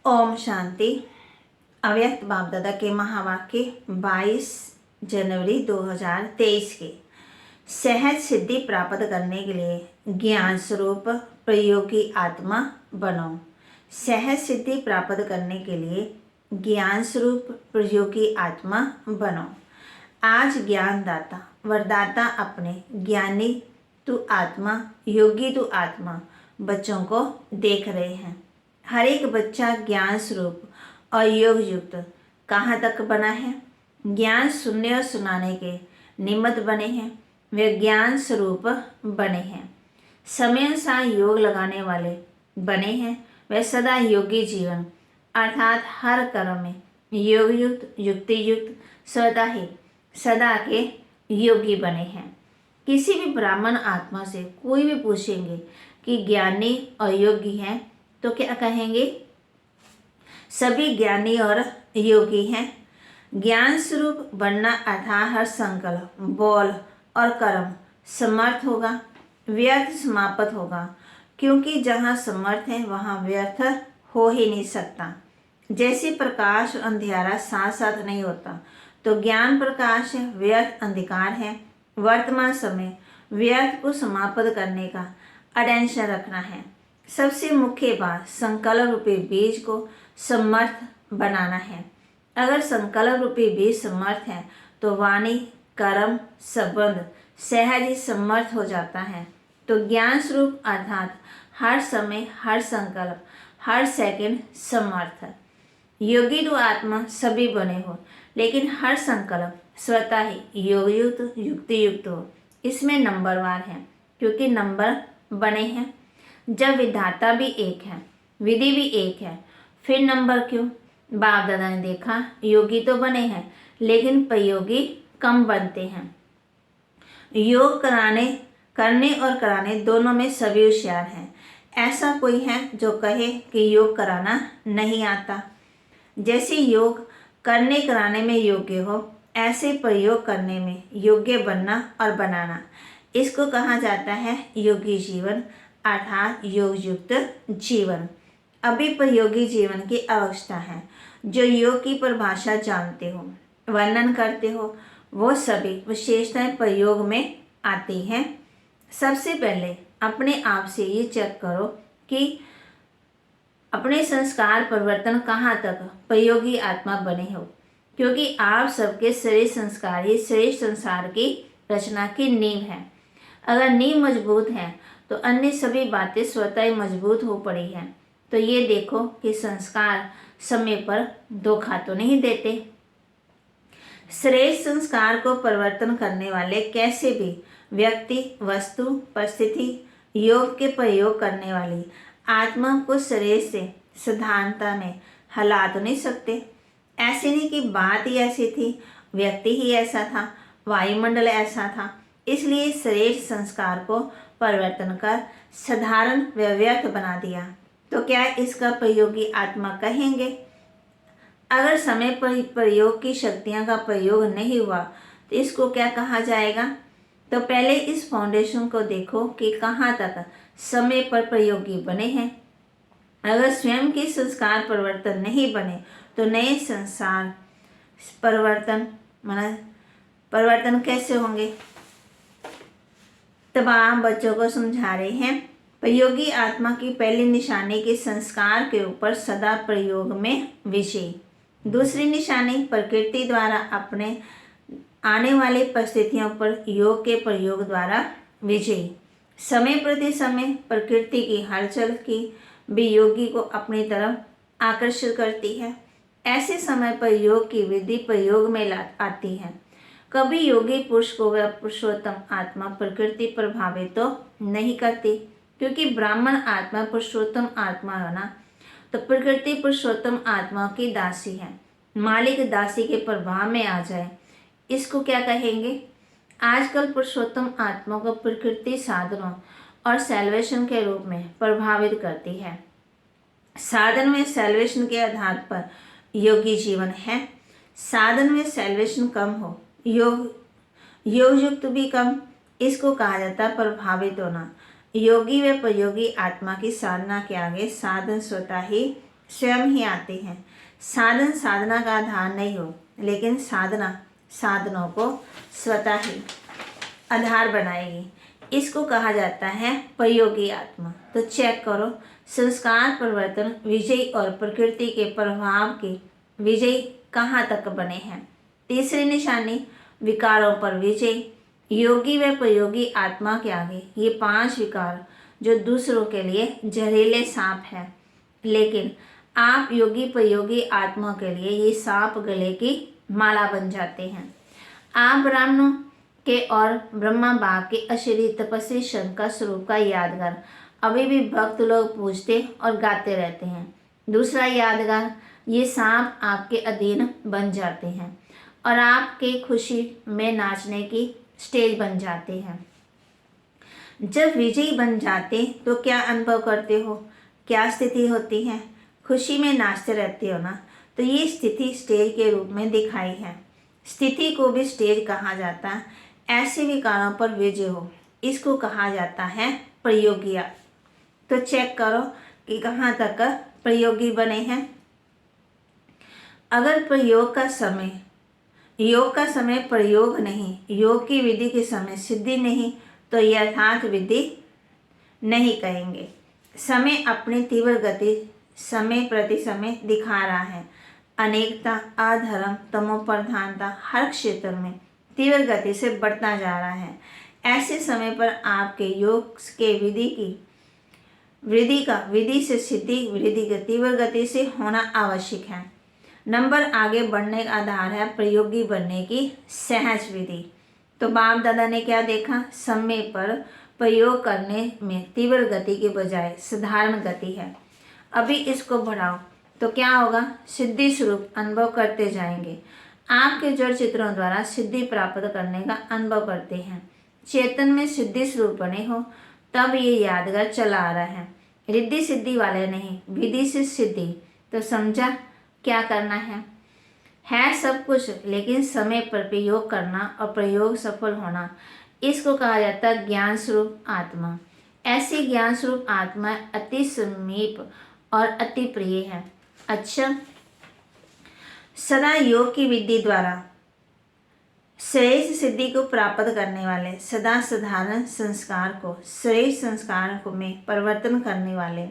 ओम शांति। अव्यक्त बाप दादा के महावाक्य 22 जनवरी 2023 के सहज सिद्धि प्राप्त करने के लिए ज्ञान स्वरूप प्रयोगी आत्मा बनो। सहज सिद्धि प्राप्त करने के लिए ज्ञान स्वरूप प्रयोगी आत्मा बनो। आज ज्ञानदाता वरदाता अपने ज्ञानी तू आत्मा, योगी तू आत्मा बच्चों को देख रहे हैं। हर एक बच्चा ज्ञान स्वरूप और योग युक्त कहाँ तक बना है? ज्ञान सुनने और सुनाने के निमित्त बने हैं। वे ज्ञान स्वरूप बने हैं। समय अनुसार योग लगाने वाले बने हैं। वे सदा योगी जीवन अर्थात हर कर्म में योग युक्त, युक्ति युक्त स्वतः ही सदा के योगी बने हैं। किसी भी ब्राह्मण आत्मा से कोई भी पूछेंगे कि ज्ञानी और योगी हैं तो क्या कहेंगे? सभी ज्ञानी और योगी हैं। ज्ञान स्वरूप बनना अर्थात हर संकल्प, बोल और कर्म समर्थ होगा, व्यर्थ समाप्त होगा, क्योंकि जहाँ समर्थ है वहाँ व्यर्थ हो ही नहीं सकता। जैसे प्रकाश और अंधियारा साथ साथ नहीं होता, तो ज्ञान प्रकाश है, व्यर्थ अंधकार है। वर्तमान समय व्यर्थ को समाप्त करने का अटेंशन रखना है। सबसे मुख्य बात संकल्प रूपी बीज को समर्थ बनाना है। अगर संकल्प रूपी बीज समर्थ है तो वाणी, कर्म, संबंध सहज ही समर्थ हो जाता है। तो ज्ञान स्वरूप अर्थात हर समय, हर संकल्प, हर सेकंड समर्थ। योगी तो आत्मा सभी बने हो, लेकिन हर संकल्प स्वतः ही योग युक्त, युक्ति युक्त हो। इसमें नंबरवार है, क्योंकि नंबर बने हैं। जब विधाता भी एक है, विधि भी एक है, फिर नंबर क्यों? बाप दादा ने देखा योगी तो बने हैं, लेकिन प्रयोगी कम बनते हैं। योग करने और कराने दोनों में सभी होशियार हैं। ऐसा कोई है जो कहे कि योग कराना नहीं आता? जैसे योग करने कराने में योग्य हो, ऐसे प्रयोग करने में योग्य बनना और बनाना, इसको कहा जाता है योगी जीवन अर्थात योग युक्त जीवन। अभी प्रयोगी जीवन की अवस्था है। जो योग की परिभाषा जानते हो, वर्णन करते हो, वो सभी विशेषताएं प्रयोग में आती हैं। सबसे पहले अपने आप से ये चेक करो कि अपने संस्कार परिवर्तन कहाँ तक प्रयोगी आत्मा बने हो, क्योंकि आप सबके श्रेष्ठ संस्कार ही श्रेष्ठ संसार की रचना की नींव है। अगर नींव मजबूत है तो अन्य सभी बातें स्वतः ही मजबूत हो पड़ी हैं। तो ये देखो कि संस्कार समय पर धोखा तो नहीं देते। श्रेष्ठ संस्कार को परिवर्तन करने वाले कैसे भी व्यक्ति, वस्तु, परिस्थिति योग के प्रयोग करने वाली आत्मा को शरीर से साधारणता में हिला तो नहीं सकते। ऐसे नहीं कि बात ही ऐसी थी, व्यक्ति ही ऐसा था, वायुमंडल ऐसा था, इसलिए श्रेष्ठ संस्कार को परिवर्तन कर साधारण व व्यर्थ बना दिया। तो क्या इसका प्रयोगी आत्मा कहेंगे? अगर समय पर प्रयोग की शक्तियां का प्रयोग नहीं हुआ तो इसको क्या कहा जाएगा? तो पहले इस फाउंडेशन को देखो कि कहाँ तक समय पर प्रयोगी बने हैं। अगर स्वयं के संस्कार परिवर्तन नहीं बने तो नए संसार परिवर्तन कैसे होंगे? तब आप बच्चों को समझा रहे हैं प्रयोगी आत्मा की पहली निशानी के संस्कार के ऊपर सदा प्रयोग में विजय। दूसरी निशानी प्रकृति द्वारा अपने आने वाली परिस्थितियों पर योग के प्रयोग द्वारा विजय। समय प्रति समय प्रकृति की हलचल की भी योगी को अपनी तरफ आकर्षित करती है। ऐसे समय पर योग की विधि प्रयोग में आती है। कभी योगी पुरुष को वह पुरुषोत्तम आत्मा प्रकृति प्रभावित तो नहीं करती, क्योंकि ब्राह्मण आत्मा पुरुषोत्तम आत्मा है ना, तो प्रकृति पुरुषोत्तम आत्मा की दासी है। मालिक दासी के प्रभाव में आ जाए, इसको क्या कहेंगे? आजकल पुरुषोत्तम आत्मा को प्रकृति साधनों और सेल्वेशन के रूप में प्रभावित करती है। साधन में सेल्वेशन के आधार पर योगी जीवन है। साधन में सेल्वेशन कम हो, योग युक्त भी कम, इसको कहा जाता है प्रभावित होना। योगी व प्रयोगी आत्मा की साधना के आगे साधन स्वतः ही स्वयं ही आते हैं। साधन साधना का आधार नहीं हो, लेकिन साधना साधनों को स्वतः ही आधार बनाएगी। इसको कहा जाता है प्रयोगी आत्मा। तो चेक करो, संस्कार परिवर्तन विजय और प्रकृति के प्रभाव के विजय कहाँ तक बने हैं। तीसरी निशानी विकारों पर विजय। योगी व प्रयोगी आत्मा के आगे ये 5 विकार जो दूसरों के लिए जहरीले सांप हैं, लेकिन आप योगी प्रयोगी आत्मा के लिए ये सांप गले की माला बन जाते हैं। आप ब्राह्मणों के और ब्रह्मा बाप के अशरीरी तपस्वी शंकर स्वरूप का यादगार अभी भी भक्त लोग पूजते और गाते रहते हैं। दूसरा यादगार, ये सांप आपके अधीन बन जाते हैं और आपके खुशी में नाचने की स्टेज बन जाते हैं। जब विजयी बन जाते तो क्या अनुभव करते हो, क्या स्थिति होती है? खुशी में नाचते रहते हो ना, तो ये स्थिति स्टेज के रूप में दिखाई है। स्थिति को भी स्टेज कहा जाता है। ऐसे विकारों पर विजय हो, इसको कहा जाता है प्रयोगी। तो चेक करो कि कहाँ तक प्रयोगी बने हैं। अगर प्रयोग का समय, योग का समय प्रयोग नहीं, योग की विधि के समय सिद्धि नहीं, तो यथार्थ विधि नहीं कहेंगे। समय अपनी तीव्र गति समय प्रति समय दिखा रहा है। अनेकता, अधर्म, तमो प्रधानता हर क्षेत्र में तीव्र गति से बढ़ता जा रहा है। ऐसे समय पर आपके योग के विधि से सिद्धि वृद्धि की तीव्र गति से होना आवश्यक है। नंबर आगे बढ़ने का आधार है प्रयोगी बनने की सहज विधि। तो बाप दादा ने क्या देखा, समय पर प्रयोग करने में तीव्र गति के बजाय साधारण गति है। अभी इसको बढ़ाओ तो क्या होगा, सिद्धि स्वरूप अनुभव करते जाएंगे। आपके जड़ चित्रों द्वारा सिद्धि प्राप्त करने का अनुभव करते हैं। चेतन में सिद्धि स्वरूप बने हो तब ये यादगार चला आ रहा है। रिद्धि सिद्धि वाले नहीं, विधि से सिद्धि। तो समझा क्या करना है सब कुछ, लेकिन समय पर प्रयोग करना और प्रयोग सफल होना, इसको कहा जाता है ज्ञान स्वरूप आत्मा। ऐसी ज्ञान स्वरूप आत्मा अति समीप और अति प्रिय है। अच्छा, सदा योग की विधि द्वारा श्रेष्ठ सिद्धि को प्राप्त करने वाले, सदा साधारण संस्कार को श्रेष्ठ संस्कार को में परिवर्तन करने वाले,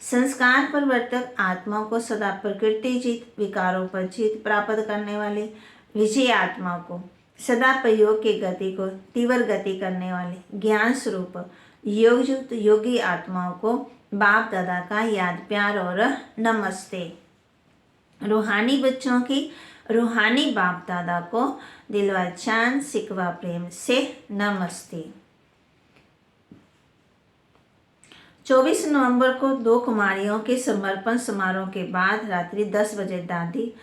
संस्कार परिवर्तक आत्मा को सदा प्रकृति जीत विकारों पर जीत प्राप्त करने वाले विजय आत्मा को सदा प्रयोग की गति को तीव्र गति करने वाले ज्ञान स्वरूप योगयुक्त योगी आत्माओं को बाप दादा का याद प्यार और नमस्ते। रूहानी बच्चों की रूहानी बाप दादा को दिलवा चांद सिकवा प्रेम से नमस्ते। 24 नवंबर को 2 कुमारियों के समर्पण समारोह के बाद रात्रि 10 बजे दादी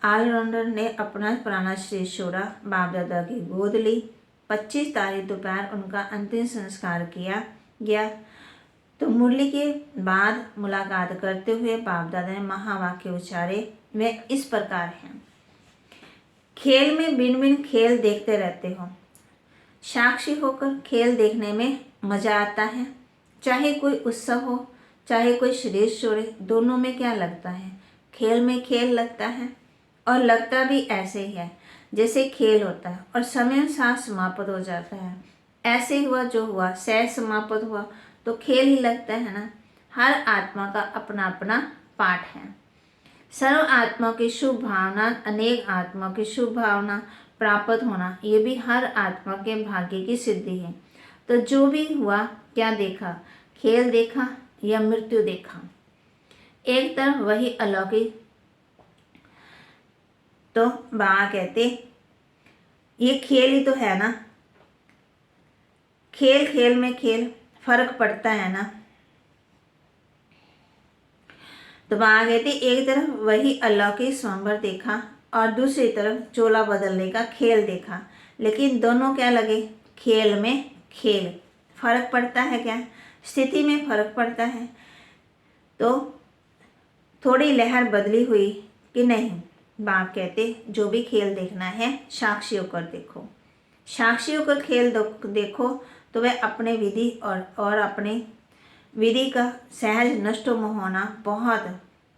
ऑलराउंडर ने अपना प्राणा श्री छोड़ा, बाप दादा की गोद ली। 25 तारीख दोपहर उनका अंतिम संस्कार किया गया। तो मुरली के बाद मुलाकात करते हुए बाप दादा ने महावाक्य उच्चारे, वे इस प्रकार हैं। खेल में भिन्न भिन्न खेल देखते रहते हो, साक्षी होकर खेल देखने में मजा आता है। चाहे कोई उत्सव हो, चाहे कोई श्रेष्ठ छोड़े, दोनों में क्या लगता है, खेल में खेल लगता है। और लगता भी ऐसे ही है जैसे खेल होता है और समय साथ समाप्त हो जाता है। ऐसे हुआ जो हुआ, सहज समाप्त हुआ तो खेल ही लगता है ना। हर आत्मा का अपना अपना पाठ है। सर्व आत्मा की शुभ भावना, अनेक आत्मा की शुभ भावना प्राप्त होना, ये भी हर आत्मा के भाग्य की सिद्धि है। तो जो भी हुआ, क्या देखा, खेल देखा या मृत्यु देखा। एक तरफ वही अलौकिक, तो बाबा कहते ये खेल ही तो है ना, खेल खेल में खेल फर्क पड़ता है ना। तो बाबा कहते एक तरफ वही अलौकिक स्वयंवर देखा और दूसरी तरफ चोला बदलने का खेल देखा, लेकिन दोनों क्या लगे, खेल में खेल। फर्क पड़ता है क्या, स्थिति में फर्क पड़ता है। तो थोड़ी लहर बदली हुई कि नहीं। बाप कहते जो भी खेल देखना है साक्षी होकर देखो, साक्षी होकर खेल देखो तो वह अपने विधि और अपने विधि का सहज नष्ट मोह होना बहुत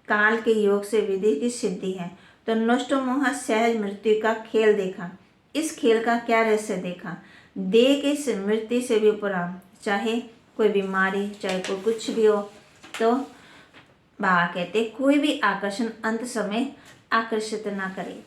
काल के योग से विधि की सिद्धि है। तो नष्ट मोह सहज मृत्यु का खेल देखा। इस खेल का क्या रहस्य देखा? देह की मृत्यु से भी उपराम, चाहे कोई बीमारी, चाहे कोई कुछ भी हो, तो बाबा कहते कोई भी आकर्षण अंत समय आकर्षित ना करे।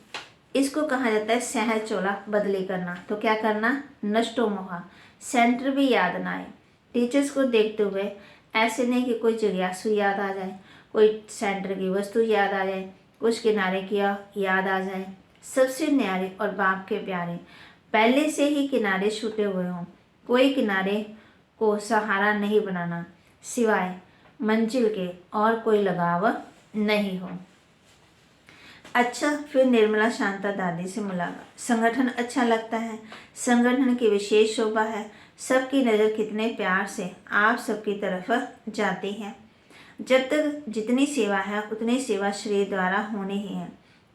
इसको कहा जाता है सहज चोला बदली करना। तो क्या करना? नष्टो मोह, सेंटर भी याद ना आए। टीचर्स को देखते हुए ऐसे नहीं कि कोई जिज्ञासु याद आ जाए, कोई सेंटर की वस्तु याद आ जाए, कुछ किनारे किया याद आ जाए। सबसे न्यारे और बाप के प्यारे पहले से ही किनारे छूटे हुए हों। कोई किनारे को सहारा नहीं बनाना, सिवाय मंजिल के और कोई लगाव नहीं हो। अच्छा, फिर निर्मला शांता दादी से मुलाकात। संगठन अच्छा लगता है, संगठन की विशेष शोभा है। सबकी नज़र कितने प्यार से आप सबकी तरफ जाती है। जब तक जितनी सेवा है उतनी सेवा शरीर द्वारा होनी ही है।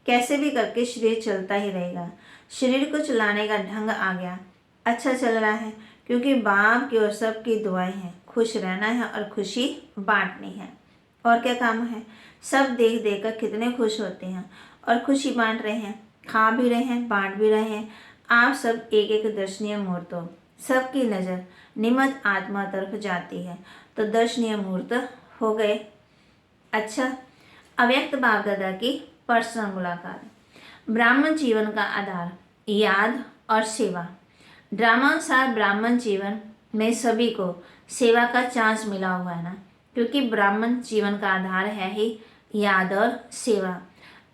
कैसे भी करके शरीर चलता ही रहेगा। शरीर को चलाने का ढंग आ गया, अच्छा चल रहा है, क्योंकि बाप की और सबकी दुआएं हैं। खुश रहना है और खुशी बांटनी है। और क्या काम है? सब देख देख कर कितने खुश होते हैं और खुशी बांट रहे हैं, खा भी रहे हैं, बांट भी रहे हैं। आप सब एक एक दर्शनीय मूर्त हो। सबकी नज़र निमत आत्मा तरफ जाती है, तो दर्शनीय मूर्त हो गए। अच्छा, अव्यक्त बाप दादा की पर्सनल मुलाकात। ब्राह्मण जीवन का आधार याद और सेवा। ड्रामानुसार ब्राह्मण जीवन में सभी को सेवा का चांस मिला हुआ है ना, क्योंकि ब्राह्मण जीवन का आधार है ही याद और सेवा।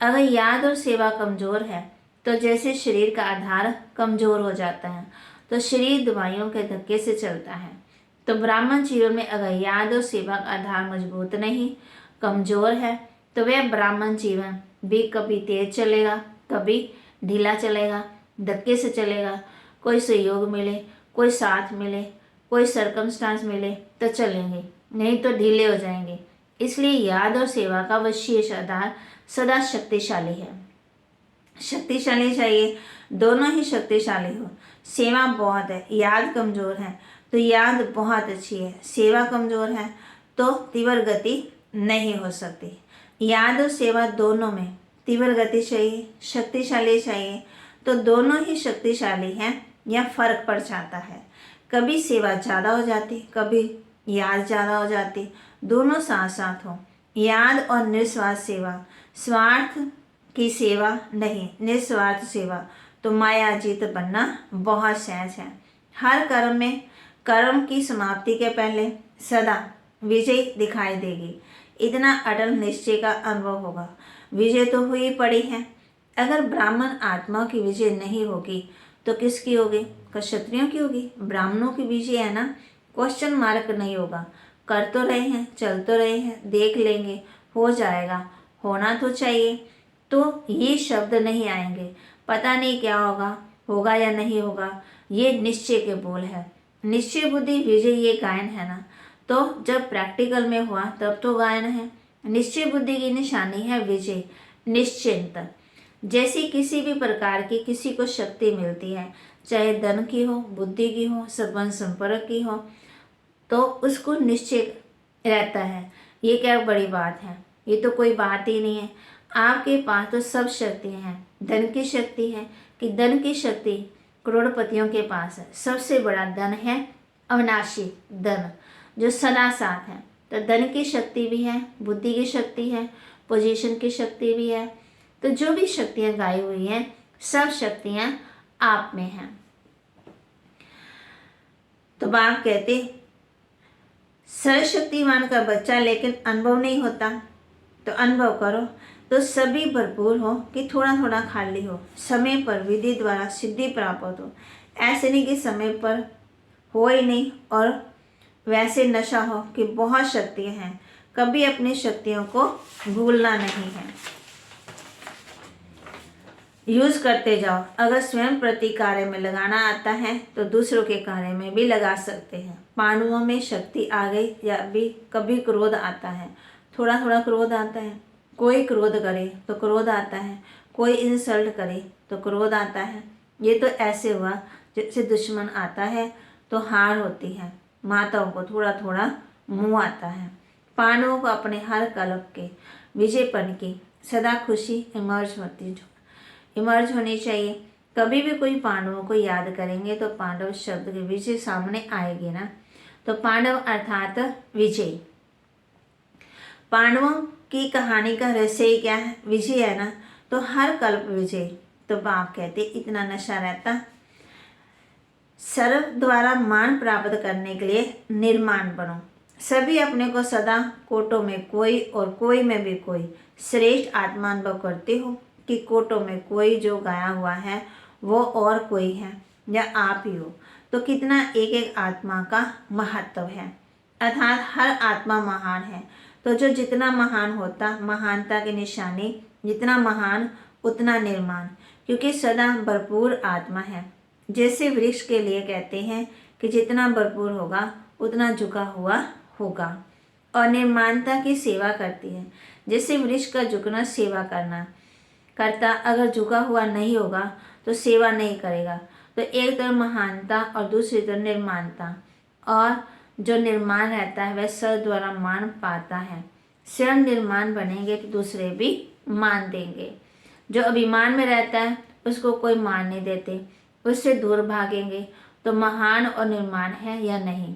अगर याद और सेवा कमज़ोर है तो जैसे शरीर का आधार कमज़ोर हो जाता है, तो शरीर दवाइयों के धक्के से चलता है। तो ब्राह्मण जीवन में अगर याद और सेवा का आधार मजबूत नहीं, कमज़ोर है, तो वह ब्राह्मण जीवन भी कभी तेज चलेगा, कभी ढीला चलेगा, धक्के से चलेगा। कोई सहयोग मिले, कोई साथ मिले, कोई सर्कमस्टांस मिले तो चलेंगे, नहीं तो ढीले हो जाएंगे। इसलिए याद और सेवा का विशेष आधार सदा शक्तिशाली है। शक्तिशाली चाहिए, दोनों ही शक्तिशाली हो। सेवा बहुत है, याद कमज़ोर है तो याद बहुत अच्छी है, सेवा कमज़ोर है तो तीव्र गति नहीं हो सकती। याद और सेवा दोनों में तीव्र गति चाहिए, शक्तिशाली चाहिए, तो दोनों ही शक्तिशाली हैं या फर्क पड़ जाता है। कभी सेवा ज़्यादा हो जाती, कभी याद ज़्यादा हो जाती, दोनों साथ साथ हो। याद और निस्वार्थ सेवा, स्वार्थ की सेवा नहीं, निस्वार्थ सेवा, तो मायाजीत बनना बहुत सहज है। हर कर्म में कर्म की समाप्ति के पहले सदा विजय दिखाई देगी। इतना अटल निश्चय का अनुभव होगा। विजय तो हुई पड़ी है। अगर ब्राह्मण आत्मा की विजय नहीं होगी तो किसकी होगी? क्षत्रियों की होगी। ब्राह्मणों की विजय है ना, क्वेश्चन मार्क नहीं होगा। कर तो रहे हैं, चल तो रहे हैं, देख लेंगे, हो जाएगा, होना तो चाहिए, तो ये शब्द नहीं आएंगे। पता नहीं क्या होगा, होगा या नहीं होगा, ये निश्चय के बोल है। निश्चय बुद्धि विजय, ये गायन है ना, तो जब प्रैक्टिकल में हुआ तब तो गायन है। निश्चय बुद्धि की निशानी है विजय, निश्चिंत। जैसी किसी भी प्रकार की किसी को शक्ति मिलती है, चाहे धन की हो, बुद्धि की हो, संबंध संपर्क की हो, तो उसको निश्चय रहता है। ये क्या बड़ी बात है, ये तो कोई बात ही नहीं है। आपके पास तो सब शक्तियाँ हैं। धन की शक्ति है कि धन की शक्ति करोड़पतियों के पास है। सबसे बड़ा धन है अविनाशी धन, जो सदा साथ है। तो धन की शक्ति भी है, बुद्धि की शक्ति है, पोजीशन की शक्ति भी है। तो जो भी शक्तियाँ गाई हुई हैं, सब शक्तियाँ आप में हैं। तो बाप कहते सर्वशक्तिमान का बच्चा लेकिन अनुभव नहीं होता, तो अनुभव करो तो सभी भरपूर हो कि थोड़ा थोड़ा खाली हो। समय पर विधि द्वारा सिद्धि प्राप्त हो। ऐसे नहीं कि समय पर हो ही नहीं और वैसे नशा हो कि बहुत शक्तियाँ हैं। कभी अपनी शक्तियों को भूलना नहीं है, यूज़ करते जाओ। अगर स्वयं प्रति कार्य में लगाना आता है तो दूसरों के कार्य में भी लगा सकते हैं। पांडवों में शक्ति आ गई या भी कभी क्रोध आता है, थोड़ा थोड़ा क्रोध आता है। कोई क्रोध करे तो क्रोध आता है, कोई इंसल्ट करे तो क्रोध आता है। ये तो ऐसे हुआ जैसे दुश्मन आता है तो हार होती है। माताओं को थोड़ा थोड़ा मुँह आता है। पांडवों को अपने हर कल्प के विजयपन की सदा खुशी इमर्ज होनी चाहिए। कभी भी कोई पांडवों को याद करेंगे तो पांडव शब्द की विजय सामने आएगी ना। तो पांडव अर्थात विजय। पांडवों की कहानी का रहस्य ही क्या है? विजय है ना। तो हर कल्प विजय। तो बाप कहते इतना नशा रहता। सर्व द्वारा मान प्राप्त करने के लिए निर्माण बनो। सभी अपने को सदा कोटों में कोई और कोई में भी कोई श्रेष्ठ आत्मा अनुभव करते हो कि कोटों में कोई जो गाया हुआ है वो और कोई है या आप ही हो। तो कितना एक एक आत्मा का महत्व है, अर्थात हर आत्मा महान है। तो जो जितना महान होता, महानता की निशानी जितना महान उतना निर्माण, क्योंकि सदा भरपूर आत्मा है। जैसे वृक्ष के लिए कहते हैं कि जितना भरपूर होगा उतना झुका हुआ होगा और निर्माणता की सेवा करती है। जैसे वृक्ष का झुकना सेवा करता, अगर झुका हुआ नहीं होगा तो सेवा नहीं करेगा। तो एक तरफ महानता और दूसरी तरफ निर्माणता, और जो निर्माण रहता है वह सर्व द्वारा मान पाता है। स्वयं निर्माण बनेंगे तो दूसरे भी मान देंगे। जो अभिमान में रहता है उसको कोई मान नहीं देते, उससे दूर भागेंगे। तो महान और निर्माण है या नहीं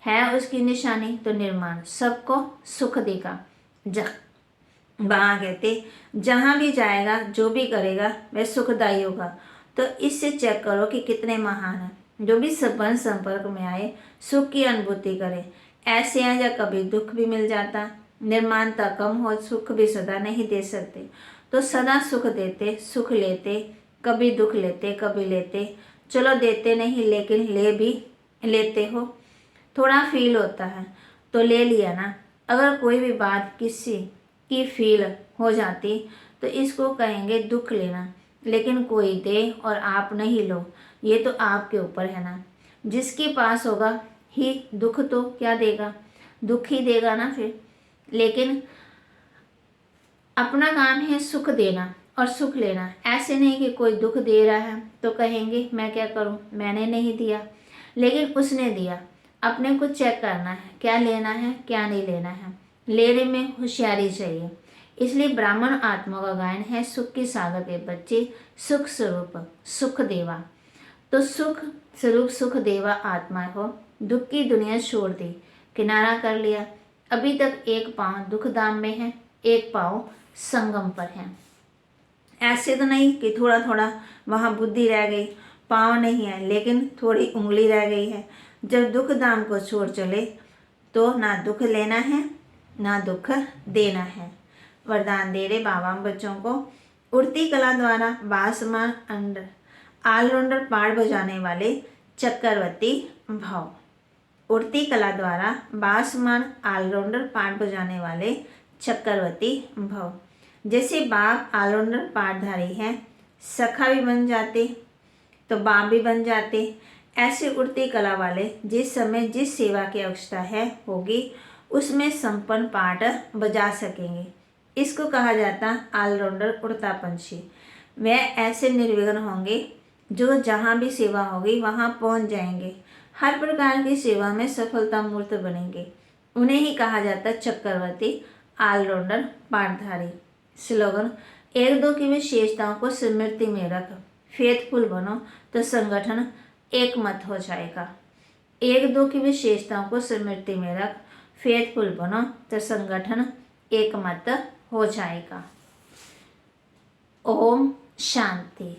है उसकी निशानी। तो निर्माण सबको सुख देगा। वहाँ कहते जहाँ भी जाएगा जो भी करेगा वह सुखदायी होगा। तो इससे चेक करो कि कितने महान हैं। जो भी संबंध संपर्क में आए सुख की अनुभूति करे। ऐसे हैं या कभी दुख भी मिल जाता। निर्माणता कम हो, सुख भी सदा नहीं दे सकते। तो सदा सुख देते, सुख लेते, कभी दुख लेते, कभी लेते। चलो देते नहीं लेकिन ले भी लेते हो। थोड़ा फील होता है तो ले लिया ना। अगर कोई भी बात किसी की फील हो जाती तो इसको कहेंगे दुख लेना। लेकिन कोई दे और आप नहीं लो, ये तो आपके ऊपर है ना। जिसके पास होगा ही दुख तो क्या देगा, दुख ही देगा ना फिर। लेकिन अपना काम है सुख देना और सुख लेना। ऐसे नहीं कि कोई दुख दे रहा है तो कहेंगे मैं क्या करूं, मैंने नहीं दिया, लेकिन उसने दिया। अपने को चेक करना है क्या लेना है क्या नहीं लेना है। लेने में होशियारी चाहिए। इसलिए ब्राह्मण आत्मा का गायन है सुख की सागर के बच्चे, सुख स्वरूप सुख देवा। तो सुख स्वरूप सुख देवा आत्मा हो। दुख की दुनिया छोड़ दी, किनारा कर लिया। अभी तक एक पाँव दुख धाम में है, एक पाँव संगम पर है। ऐसे तो नहीं कि थोड़ा थोड़ा वहाँ बुद्धि रह गई, पाँव नहीं है लेकिन थोड़ी उंगली रह गई है। जब दुख धाम को छोड़ चले तो ना दुख लेना है ना दुख देना है। वरदान दे रहे बाबा बच्चों को। उड़ती कला द्वारा बासमान ऑलराउंडर पाड़ बजाने वाले चक्रवर्ती भाव। उड़ती कला द्वारा बासमान ऑलराउंडर पाड़ बजाने वाले चक्रवर्ती भाव। जैसे बाप ऑलराउंडर पाठधारी हैं, सखा भी बन जाते तो बाप भी बन जाते। ऐसे उड़ती कला वाले जिस समय जिस सेवा की आवश्यकता है होगी उसमें संपन्न पाठ बजा सकेंगे। इसको कहा जाता ऑलराउंडर उड़ता पंछी। वह ऐसे निर्विघ्न होंगे जो जहाँ भी सेवा होगी वहाँ पहुँच जाएंगे। हर प्रकार की सेवा में सफलता मूर्त बनेंगे। उन्हें ही कहा जाता चक्रवर्ती ऑलराउंडर पाठधारी। स्लोगन एक दो की विशेषताओं को स्मृति में रख, फेथफुल बनो तो संगठन एक मत हो जाएगा। एक दो की विशेषताओं को स्मृति में रख, फेथफुल बनो तो संगठन एक मत हो जाएगा। ओम शांति।